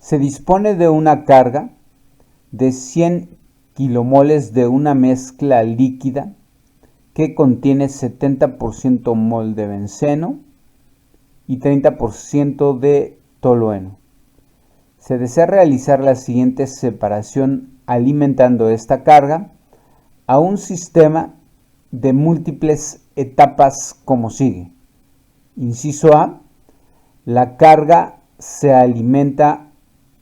Se dispone de una carga de 100 kilomoles de una mezcla líquida que contiene 70% mol de benceno y 30% de tolueno. Se desea realizar la siguiente separación alimentando esta carga a un sistema de múltiples etapas como sigue. Inciso A, la carga se alimenta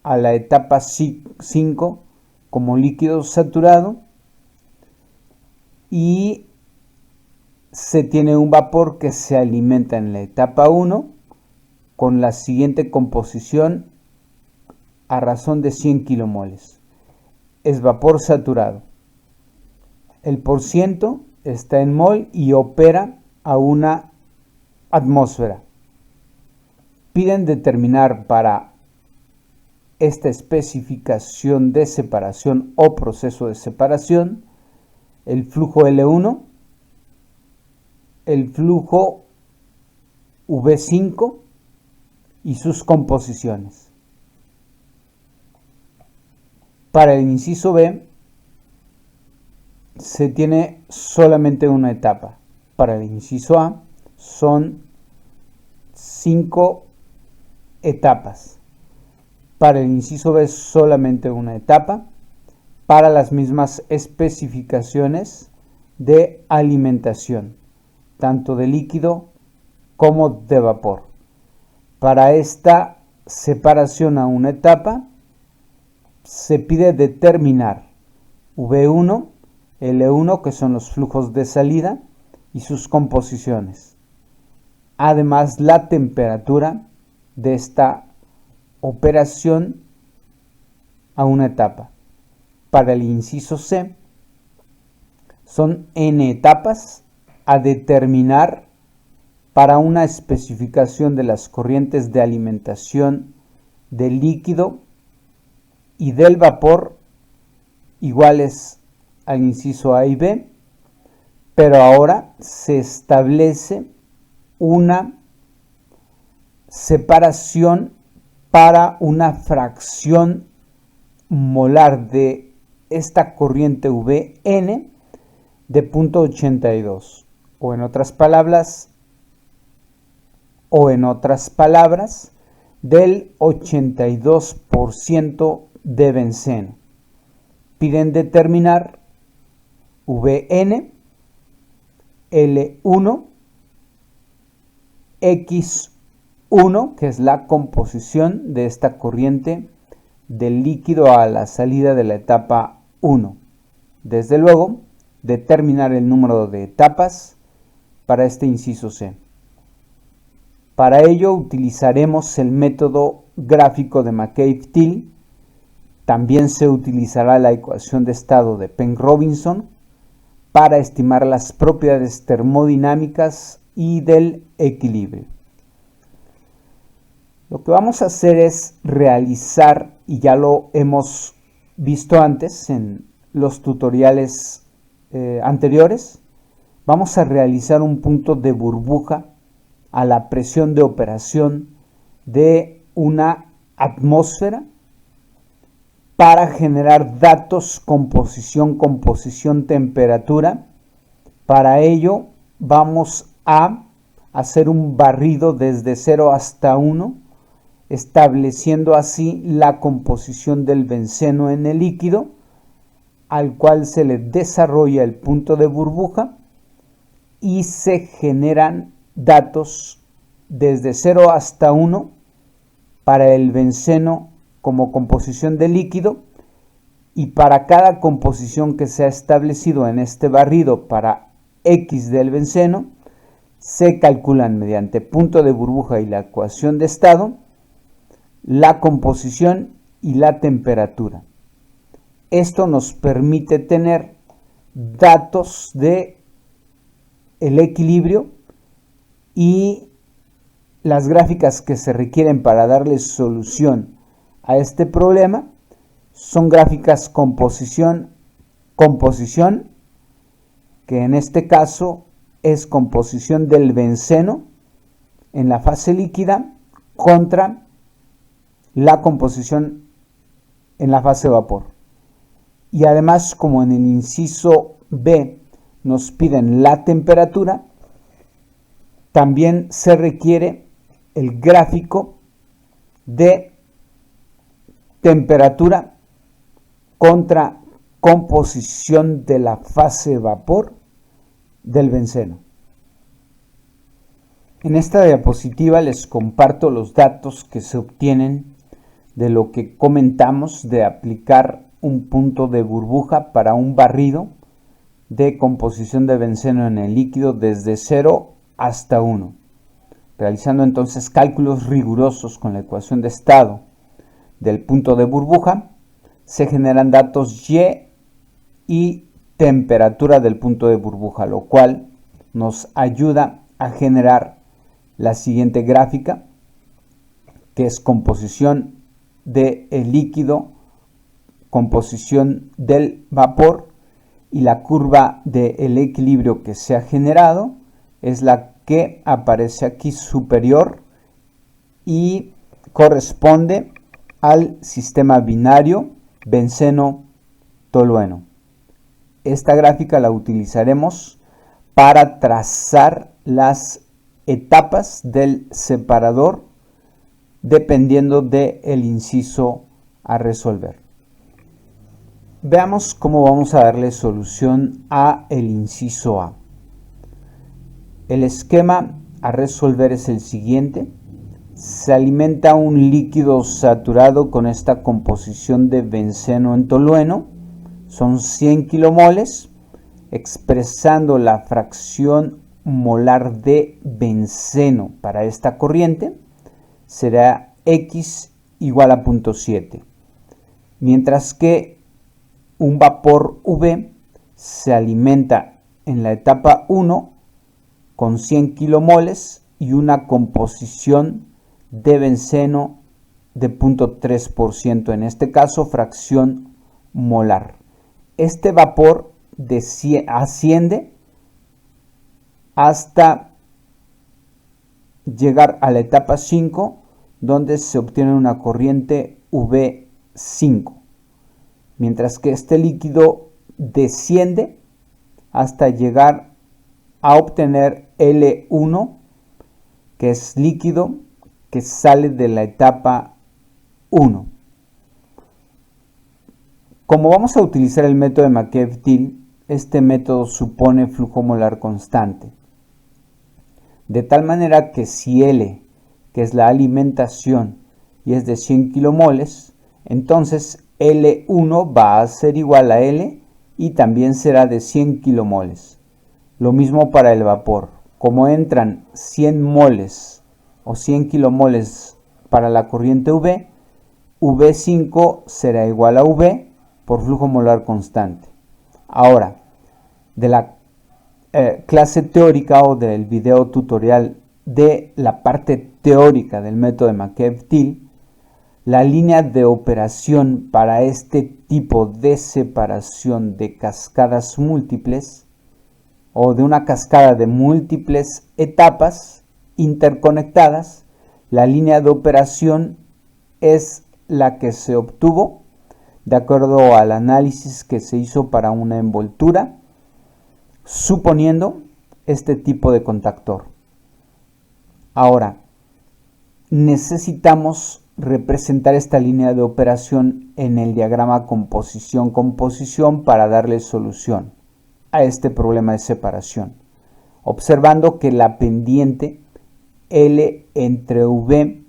a la etapa 5 como líquido saturado y se tiene un vapor que se alimenta en la etapa 1 con la siguiente composición a razón de 100 kilomoles. Es vapor saturado. El porciento está en mol y opera a una atmósfera. Piden determinar para esta especificación de separación o proceso de separación el flujo L1, el flujo V5 y sus composiciones. Para el inciso B se tiene solamente una etapa. Para el inciso A son 5 etapas. Para el inciso B solamente una etapa. Para las mismas especificaciones de alimentación, tanto de líquido como de vapor. Para esta separación a una etapa se pide determinar V1, L1, que son los flujos de salida y sus composiciones. Además, la temperatura de esta operación a una etapa. Para el inciso C, son n etapas a determinar para una especificación de las corrientes de alimentación del líquido y del vapor iguales al inciso A y B, pero ahora se establece una separación para una fracción molar de esta corriente Vn de 0.82, o en otras palabras, del 82% de benceno. Piden determinar Vn, L1, X1, que es la composición de esta corriente del líquido a la salida de la etapa 1. Desde luego, determinar el número de etapas para este inciso C. Para ello utilizaremos el método gráfico de McCabe-Thiele. También se utilizará la ecuación de estado de Penn-Robinson para estimar las propiedades termodinámicas y del equilibrio. Lo que vamos a hacer es realizar, y ya lo hemos visto antes en los tutoriales anteriores, vamos a realizar un punto de burbuja a la presión de operación de una atmósfera para generar datos composición, temperatura. Para ello vamos a hacer un barrido desde 0 hasta 1, estableciendo así la composición del benceno en el líquido, al cual se le desarrolla el punto de burbuja y se generan datos desde 0 hasta 1 para el benceno como composición de líquido, y para cada composición que se ha establecido en este barrido para X del benceno, se calculan mediante punto de burbuja y la ecuación de estado la composición y la temperatura. Esto nos permite tener datos de el equilibrio y las gráficas que se requieren para darle solución a este problema son gráficas composición, que en este caso es composición del benceno en la fase líquida contra la composición en la fase de vapor. Y además, como en el inciso B nos piden la temperatura, también se requiere el gráfico de temperatura contra composición de la fase de vapor del benceno. En esta diapositiva les comparto los datos que se obtienen de lo que comentamos de aplicar un punto de burbuja para un barrido de composición de benceno en el líquido desde 0 hasta 1. Realizando entonces cálculos rigurosos con la ecuación de estado del punto de burbuja, se generan datos Y y temperatura del punto de burbuja, lo cual nos ayuda a generar la siguiente gráfica, que es composición del líquido, composición del vapor, y la curva del equilibrio que se ha generado es la que aparece aquí superior y corresponde al sistema binario benceno-tolueno. Esta gráfica la utilizaremos para trazar las etapas del separador dependiendo del inciso a resolver. Veamos cómo vamos a darle solución a el inciso A. El esquema a resolver es el siguiente. Se alimenta un líquido saturado con esta composición de benceno en tolueno. Son 100 kilomoles, expresando la fracción molar de benceno para esta corriente será X igual a 0.7, mientras que un vapor V se alimenta en la etapa 1 con 100 kilomoles y una composición de benceno de 0.3%, en este caso fracción molar. Este vapor asciende hasta llegar a la etapa 5, donde se obtiene una corriente V5, mientras que este líquido desciende hasta llegar a obtener L1, que es líquido que sale de la etapa 1. Como vamos a utilizar el método de McEville, este método supone flujo molar constante. De tal manera que si L, que es la alimentación, y es de 100 kilomoles, entonces L1 va a ser igual a L y también será de 100 kilomoles. Lo mismo para el vapor. Como entran 100 moles o 100 kilomoles para la corriente V, V5 será igual a V por flujo molar constante. Ahora, de la clase teórica o del video tutorial de la parte teórica del método de McEville, la línea de operación para este tipo de separación de cascadas múltiples o de una cascada de múltiples etapas interconectadas, la línea de operación es la que se obtuvo de acuerdo al análisis que se hizo para una envoltura, suponiendo este tipo de contactor. Ahora, necesitamos representar esta línea de operación en el diagrama composición-composición para darle solución a este problema de separación, observando que la pendiente L entre V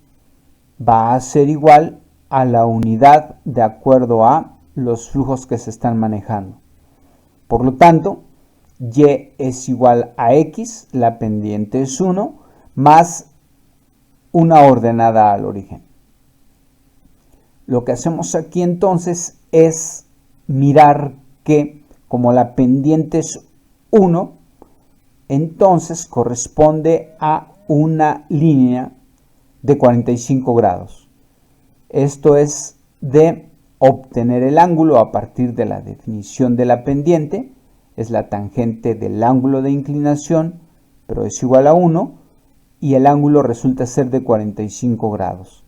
va a ser igual a la unidad de acuerdo a los flujos que se están manejando. Por lo tanto, Y es igual a X, la pendiente es 1, más una ordenada al origen. Lo que hacemos aquí entonces es mirar que como la pendiente es 1, entonces corresponde a una línea de 45 grados. Esto es de obtener el ángulo a partir de la definición de la pendiente, es la tangente del ángulo de inclinación, pero es igual a 1, y el ángulo resulta ser de 45 grados.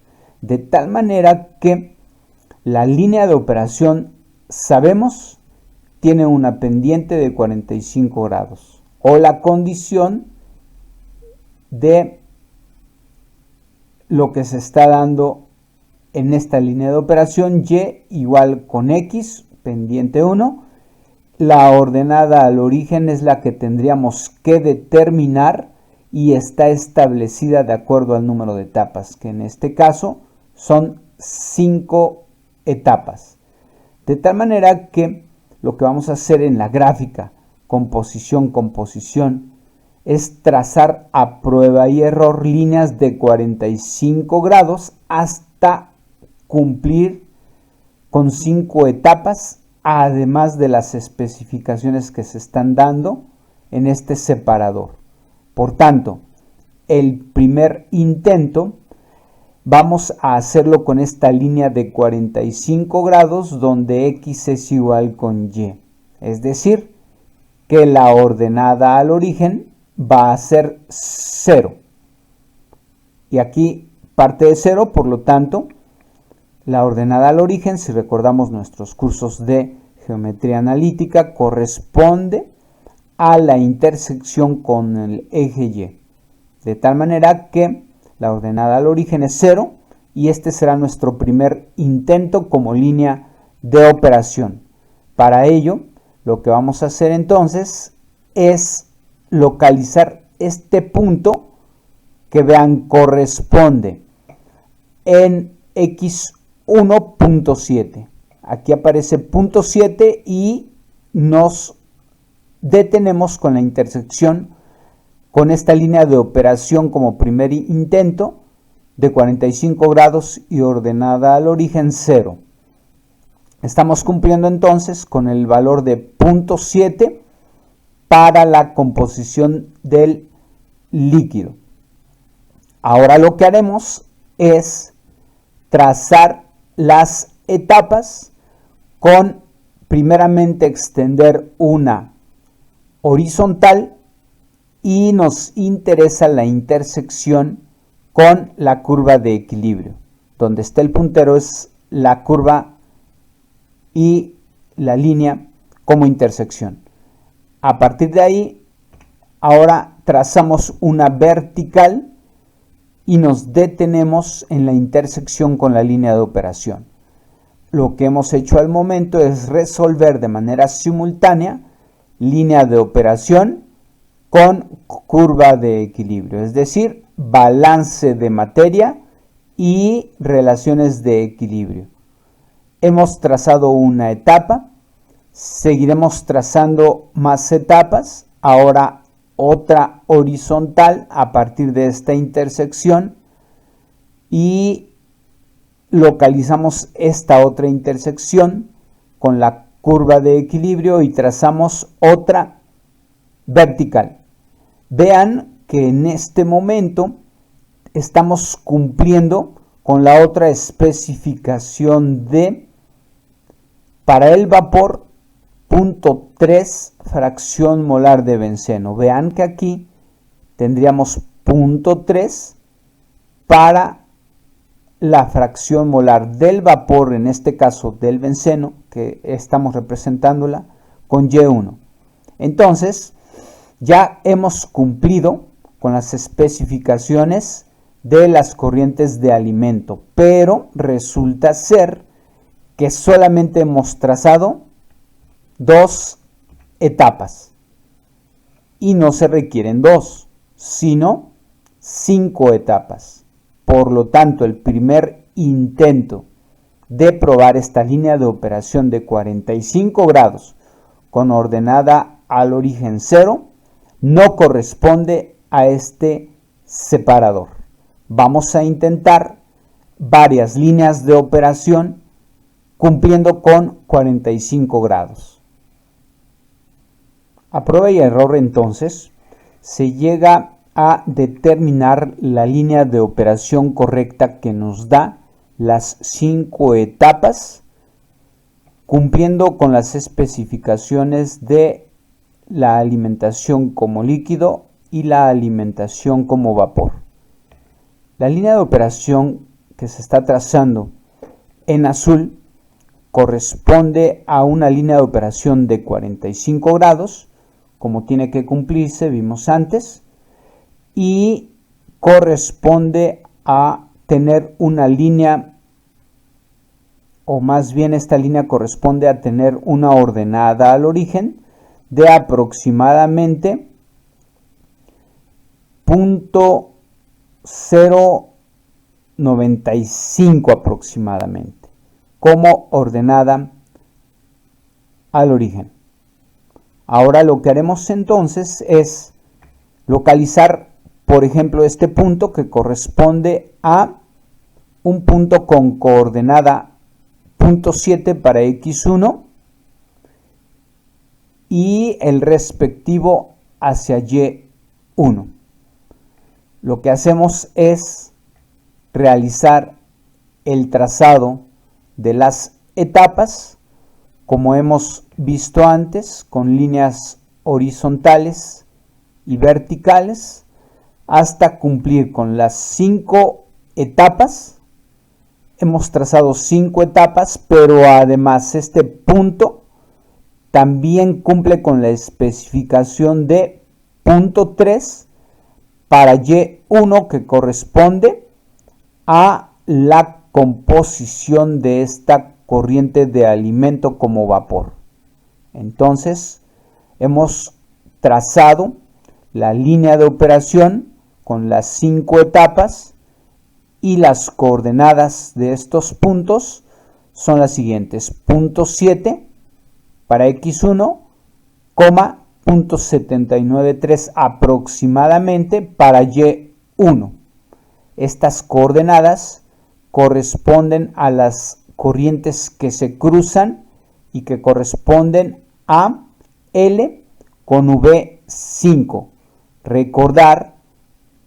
de tal manera que la línea de operación, sabemos, tiene una pendiente de 45 grados, o la condición de lo que se está dando en esta línea de operación, y igual con x, pendiente 1. La ordenada al origen es la que tendríamos que determinar y está establecida de acuerdo al número de etapas, que en este caso son 5 etapas. De tal manera que lo que vamos a hacer en la gráfica composición es trazar a prueba y error líneas de 45 grados hasta cumplir con 5 etapas, además de las especificaciones que se están dando en este separador. Por tanto, el primer intento vamos a hacerlo con esta línea de 45 grados donde x es igual con y. Es decir, que la ordenada al origen va a ser 0. Y aquí parte de 0, por lo tanto, la ordenada al origen, si recordamos nuestros cursos de geometría analítica, corresponde a la intersección con el eje Y. De tal manera que la ordenada al origen es 0 y este será nuestro primer intento como línea de operación. Para ello, lo que vamos a hacer entonces es localizar este punto que vean corresponde en x1.7. Aquí aparece punto 7 y nos detenemos con la intersección con esta línea de operación como primer intento de 45 grados y ordenada al origen 0. Estamos cumpliendo entonces con el valor de punto 7 para la composición del líquido. Ahora lo que haremos es trazar las etapas con primeramente extender una horizontal y nos interesa la intersección con la curva de equilibrio. Donde está el puntero es la curva y la línea como intersección. A partir de ahí, ahora trazamos una vertical y nos detenemos en la intersección con la línea de operación. Lo que hemos hecho al momento es resolver de manera simultánea línea de operación con curva de equilibrio, es decir, balance de materia y relaciones de equilibrio. Hemos trazado una etapa, seguiremos trazando más etapas, ahora otra horizontal a partir de esta intersección y localizamos esta otra intersección con la curva de equilibrio y trazamos otra vertical. Vean que en este momento estamos cumpliendo con la otra especificación de, para el vapor, 0.3 fracción molar de benceno. Vean que aquí tendríamos 0.3 para la fracción molar del vapor, en este caso del benceno, que estamos representándola con Y1. Entonces, ya hemos cumplido con las especificaciones de las corrientes de alimento, pero resulta ser que solamente hemos trazado 2 etapas y no se requieren 2, sino 5 etapas. Por lo tanto, el primer intento de probar esta línea de operación de 45 grados con ordenada al origen 0 no corresponde a este separador. Vamos a intentar varias líneas de operación cumpliendo con 45 grados. A prueba y error entonces se llega a determinar la línea de operación correcta que nos da las 5 etapas cumpliendo con las especificaciones de la alimentación como líquido y la alimentación como vapor. La línea de operación que se está trazando en azul corresponde a una línea de operación de 45 grados, como tiene que cumplirse, vimos antes, y corresponde a tener una línea, o más bien esta línea corresponde a tener una ordenada al origen de aproximadamente 0.095 aproximadamente, como ordenada al origen. Ahora lo que haremos entonces es localizar, por ejemplo, este punto que corresponde a un punto con coordenada 0.7 para x1 y el respectivo hacia y1. Lo que hacemos es realizar el trazado de las etapas, como hemos visto antes, con líneas horizontales y verticales, hasta cumplir con las 5 etapas. Hemos trazado 5 etapas, pero además este punto también cumple con la especificación de punto 3 para Y1, que corresponde a la composición de esta corriente de alimento como vapor. Entonces, hemos trazado la línea de operación con las 5 etapas y las coordenadas de estos puntos son las siguientes: punto 7 para x1, 0.793 aproximadamente para y1. Estas coordenadas corresponden a las corrientes que se cruzan y que corresponden a L con V5. Recordar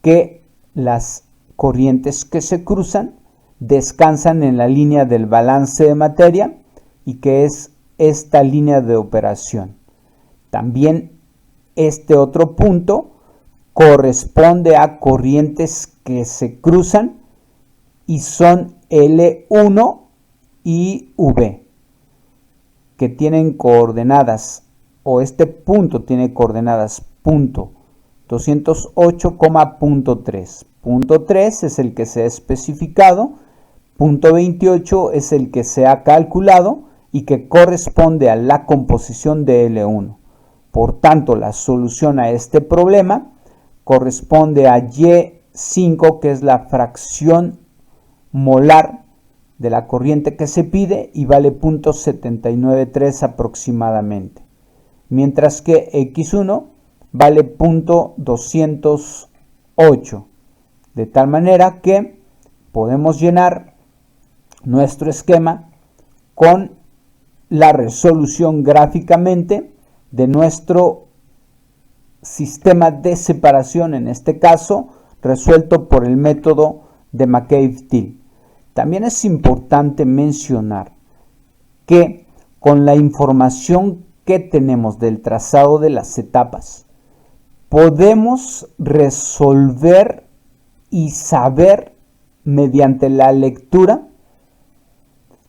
que las corrientes que se cruzan descansan en la línea del balance de materia y que es esta línea de operación. También este otro punto corresponde a corrientes que se cruzan y son L1 y V, que tienen coordenadas, o este punto tiene coordenadas punto 208,3. Punto 3 es el que se ha especificado, punto 28 es el que se ha calculado y que corresponde a la composición de L1. Por tanto, la solución a este problema corresponde a Y5, que es la fracción molar de la corriente que se pide y vale 0.793 aproximadamente, mientras que X1 vale 0.208, de tal manera que podemos llenar nuestro esquema con la resolución gráficamente de nuestro sistema de separación, en este caso resuelto por el método de McCabe-Thiele. También es importante mencionar que con la información que tenemos del trazado de las etapas, podemos resolver y saber mediante la lectura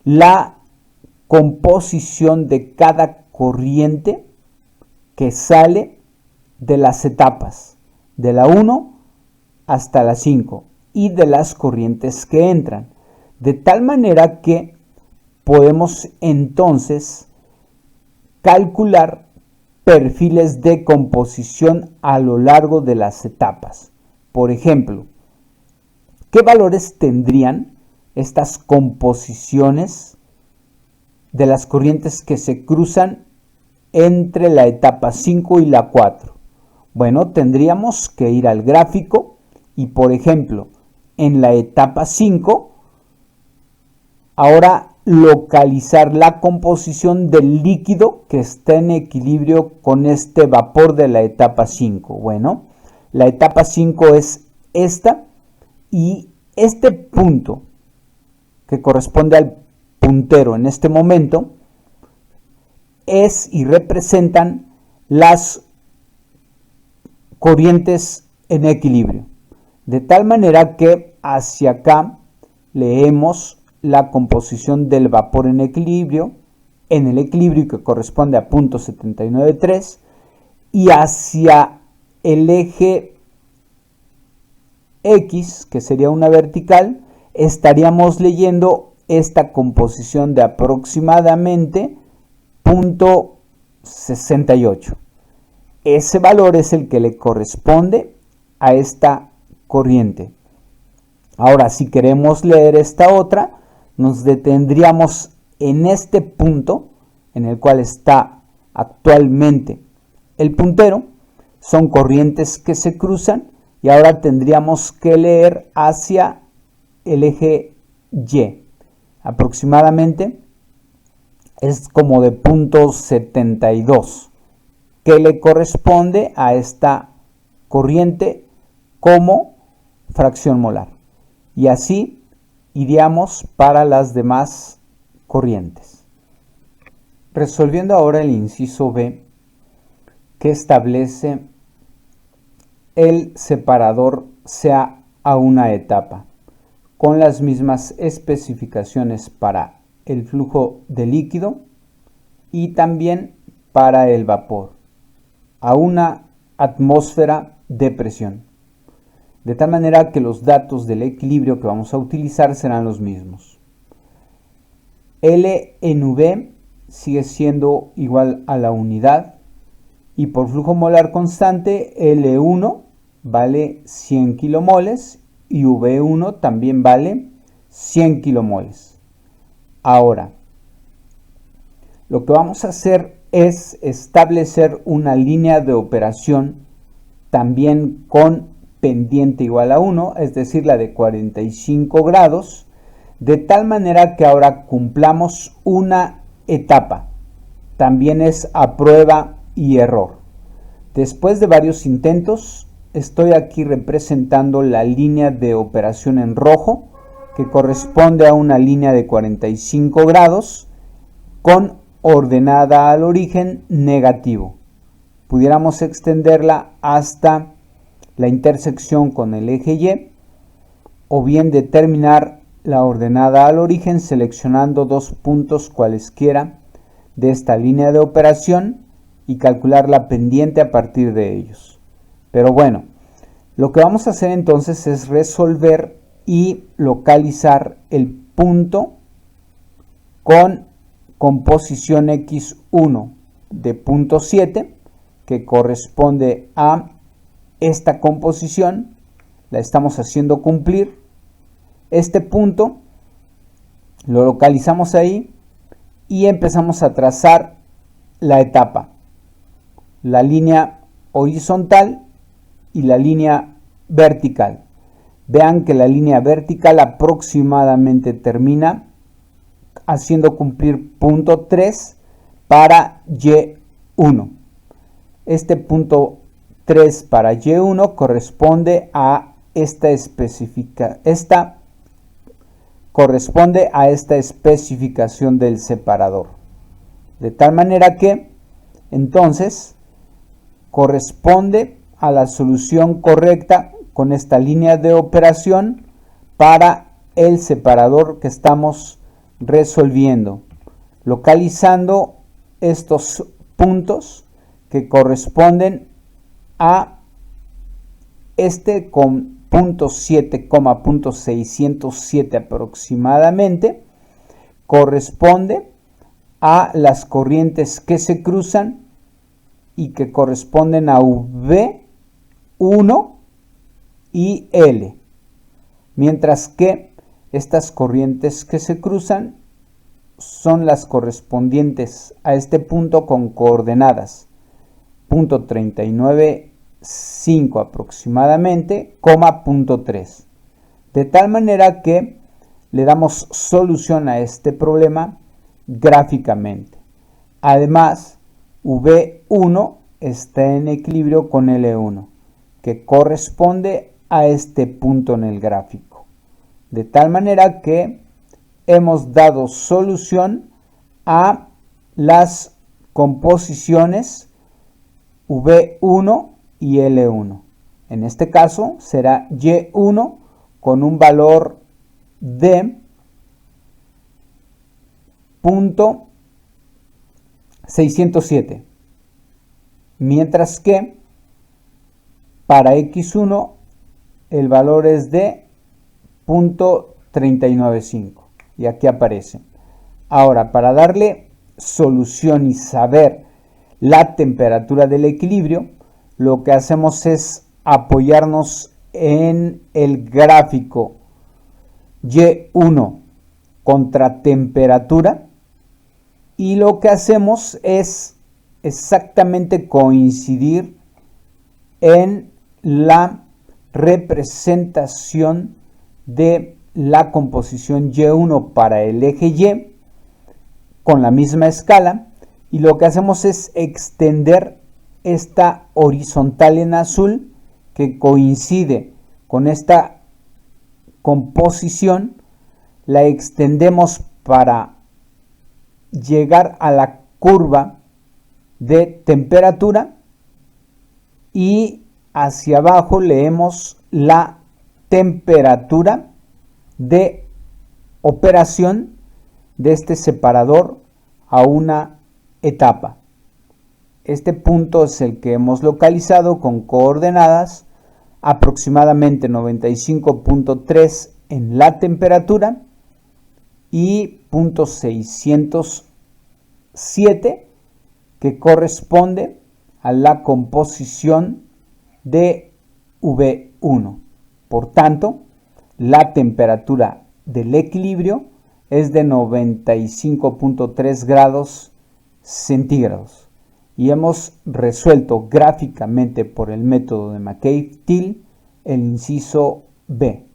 la composición de cada corriente que sale de las etapas, de la 1 hasta la 5, y de las corrientes que entran, de tal manera que podemos entonces calcular perfiles de composición a lo largo de las etapas. Por ejemplo, ¿qué valores tendrían estas composiciones de las corrientes que se cruzan entre la etapa 5 y la 4? Bueno, tendríamos que ir al gráfico y, por ejemplo, en la etapa 5, ahora localizar la composición del líquido que está en equilibrio con este vapor de la etapa 5. Bueno, la etapa 5 es esta, y este punto que corresponde al puntero en este momento es y representan las corrientes en equilibrio, de tal manera que hacia acá leemos la composición del vapor en el equilibrio que corresponde a 0.793, y hacia el eje X, que sería una vertical, estaríamos leyendo esta composición de aproximadamente 0.68. Ese valor es el que le corresponde a esta corriente. Ahora, si queremos leer esta otra, nos detendríamos en este punto en el cual está actualmente el puntero. Son corrientes que se cruzan y ahora tendríamos que leer hacia el eje Y. Aproximadamente es como de 0.72, que le corresponde a esta corriente como fracción molar. Y así iríamos para las demás corrientes. Resolviendo ahora el inciso B, que establece el separador sea a una etapa, con las mismas especificaciones para el flujo de líquido y también para el vapor, a una atmósfera de presión. De tal manera que los datos del equilibrio que vamos a utilizar serán los mismos. L en V sigue siendo igual a la unidad, y por flujo molar constante L1 vale 100 kilomoles y V1 también vale 100 kilomoles. Ahora, lo que vamos a hacer es establecer una línea de operación también con pendiente igual a 1, es decir, la de 45 grados, de tal manera que ahora cumplamos una etapa. También es a prueba y error. Después de varios intentos, estoy aquí representando la línea de operación en rojo, que corresponde a una línea de 45 grados con ordenada al origen negativo. Pudiéramos extenderla hasta la intersección con el eje Y, o bien determinar la ordenada al origen seleccionando dos puntos cualesquiera de esta línea de operación y calcular la pendiente a partir de ellos. Pero bueno, lo que vamos a hacer entonces es resolver y localizar el punto con composición X1 de 0.7, que corresponde a esta composición. La estamos haciendo cumplir. Este punto lo localizamos ahí y empezamos a trazar la etapa, la línea horizontal y la línea vertical. Vean que la línea vertical aproximadamente termina haciendo cumplir 0.3 para Y1. Este punto 3 para Y1 corresponde a esta especificación del separador. De tal manera que entonces corresponde a la solución correcta con esta línea de operación para el separador que estamos resolviendo, localizando estos puntos que corresponden a este con 0.7,607 aproximadamente, corresponde a las corrientes que se cruzan y que corresponden a V1 y L, mientras que estas corrientes que se cruzan son las correspondientes a este punto con coordenadas 0.395 aproximadamente, 0.3. De tal manera que le damos solución a este problema gráficamente. Además, V1 está en equilibrio con L1, que corresponde a este punto en el gráfico. De tal manera que hemos dado solución a las composiciones V1 y L1. En este caso será Y1 con un valor de punto 607, mientras que para x1 el valor es de 0.395 y aquí aparecen. Ahora, para darle solución y saber la temperatura del equilibrio, lo que hacemos es apoyarnos en el gráfico Y1 contra temperatura y lo que hacemos es exactamente coincidir en la representación de la composición Y1 para el eje Y con la misma escala y lo que hacemos es extender esta horizontal en azul que coincide con esta composición, la extendemos para llegar a la curva de temperatura y hacia abajo leemos la temperatura de operación de este separador a una etapa. Este punto es el que hemos localizado con coordenadas aproximadamente 95.3 en la temperatura y 0.607 que corresponde a la composición de V1. Por tanto, la temperatura del equilibrio es de 95.3 grados centígrados y hemos resuelto gráficamente por el método de McCabe-Thiele el inciso B.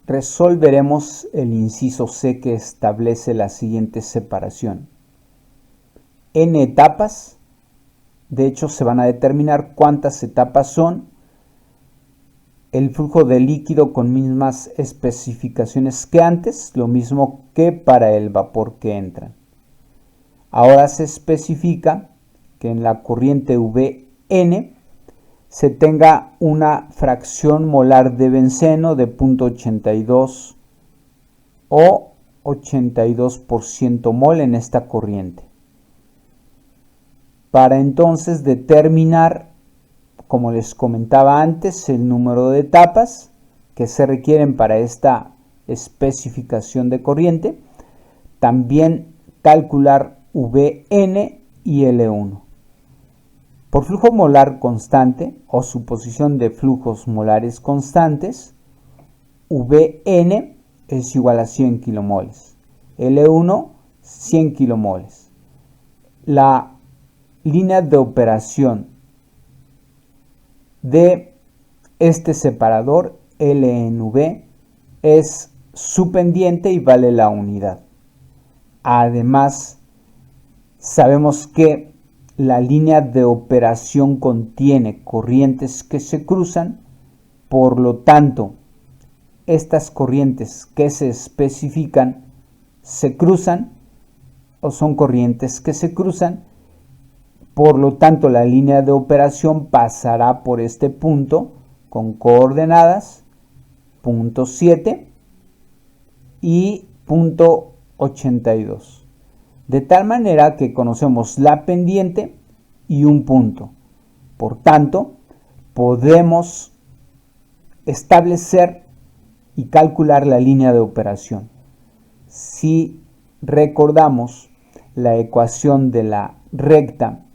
Resolveremos el inciso C que establece la siguiente separación. N etapas, de hecho se van a determinar cuántas etapas son, el flujo de líquido con mismas especificaciones que antes, lo mismo que para el vapor que entra. Ahora se especifica que en la corriente Vn se tenga una fracción molar de benceno de 0.82 o 82% mol en esta corriente. Para entonces determinar, como les comentaba antes, el número de etapas que se requieren para esta especificación de corriente, también calcular Vn y L1. Por flujo molar constante o suposición de flujos molares constantes, Vn es igual a 100 kilomoles, L1 100 kilomoles. La línea de operación de este separador L en V es su pendiente y vale la unidad. Además, sabemos que la línea de operación contiene corrientes que se cruzan, por lo tanto, estas corrientes que se especifican se cruzan o son corrientes que se cruzan, por lo tanto la línea de operación pasará por este punto con coordenadas punto 7 y punto 82. De tal manera que conocemos la pendiente y un punto. Por tanto, podemos establecer y calcular la línea de operación. Si recordamos, la ecuación de la recta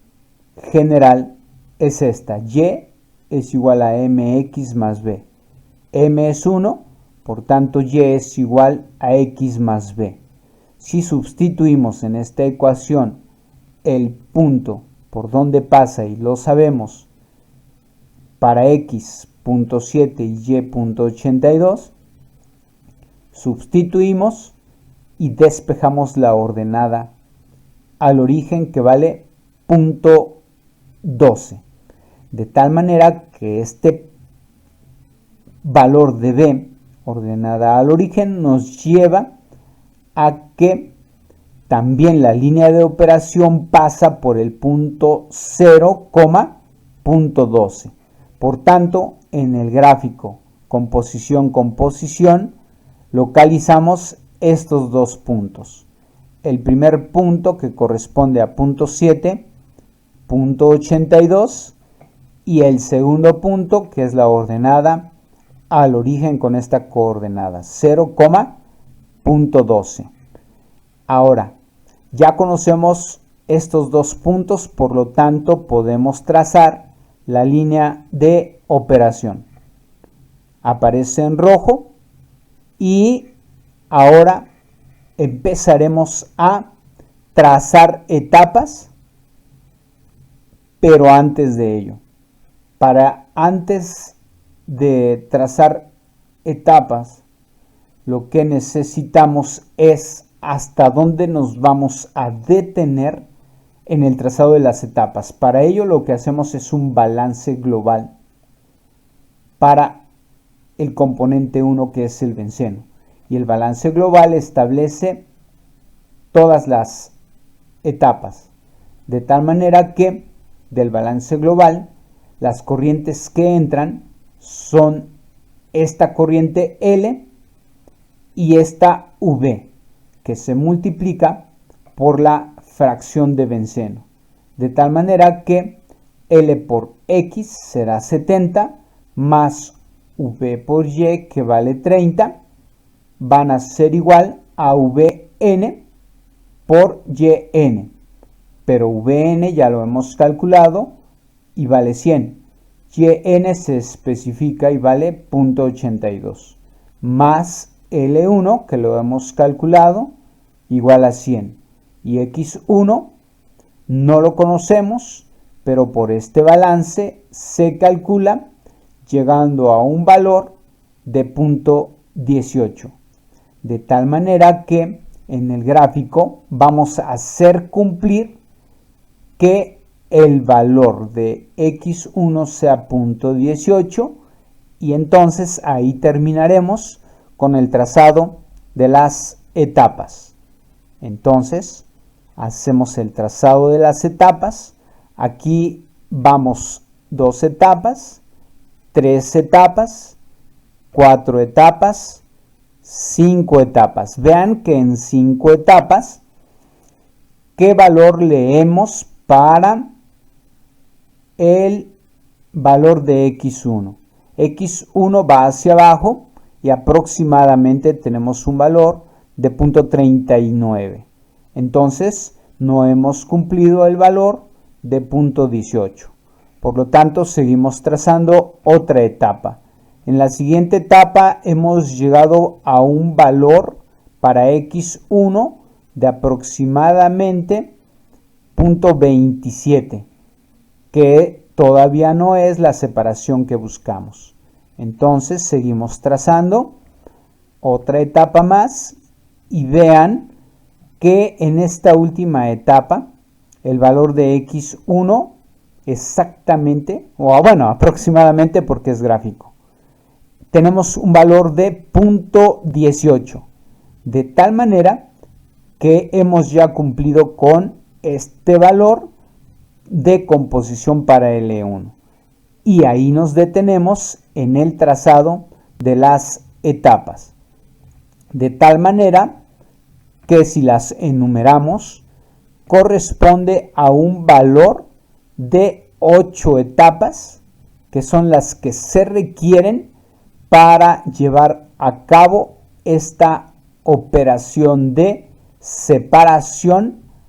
general es esta: y es igual a mx más b. M es 1, por tanto y es igual a x más b. Si sustituimos en esta ecuación el punto por donde pasa y lo sabemos para x punto 7 y y punto 82, sustituimos y despejamos la ordenada al origen que vale punto 12, de tal manera que este valor de b ordenada al origen nos lleva a que también la línea de operación pasa por el punto 0, punto 12. Por tanto, en el gráfico con posición, localizamos estos dos puntos. El primer punto que corresponde a punto 7, punto 82, y el segundo punto que es la ordenada al origen con esta coordenada 0,12. Ahora, ya conocemos estos dos puntos, por lo tanto podemos trazar la línea de operación. Aparece en rojo y ahora empezaremos a trazar etapas, pero antes de ello, antes de trazar etapas, lo que necesitamos es hasta dónde nos vamos a detener en el trazado de las etapas. Para ello lo que hacemos es un balance global para el componente 1 que es el benceno. Y el balance global establece todas las etapas, de tal manera que del balance global las corrientes que entran son esta corriente L y esta V, que se multiplica por la fracción de benceno, de tal manera que L por X será 70 más V por Y, que vale 30, van a ser igual a Vn por Yn, pero Vn ya lo hemos calculado y vale 100. Yn se especifica y vale 0.82, más L1, que lo hemos calculado, igual a 100. Y X1 no lo conocemos, pero por este balance se calcula llegando a un valor de 0.18. De tal manera que en el gráfico vamos a hacer cumplir que el valor de X1 sea 0.18 y entonces ahí terminaremos con el trazado de las etapas. Entonces hacemos el trazado de las etapas. Aquí vamos 2 etapas, 3 etapas, 4 etapas, 5 etapas. Vean que en 5 etapas, ¿qué valor leemos para el valor de X1? X1 va hacia abajo y aproximadamente tenemos un valor de 0.39. Entonces no hemos cumplido el valor de 0.18. Por lo tanto, seguimos trazando otra etapa. En la siguiente etapa hemos llegado a un valor para X1 de aproximadamente 0.27, que todavía no es la separación que buscamos. Entonces seguimos trazando otra etapa más y vean que en esta última etapa el valor de X1 exactamente, o bueno, aproximadamente porque es gráfico, tenemos un valor de 0.18, de tal manera que hemos ya cumplido con este valor de composición para L1. Y ahí nos detenemos en el trazado de las etapas. De tal manera que si las enumeramos, corresponde a un valor de 8 etapas, que son las que se requieren para llevar a cabo esta operación de separación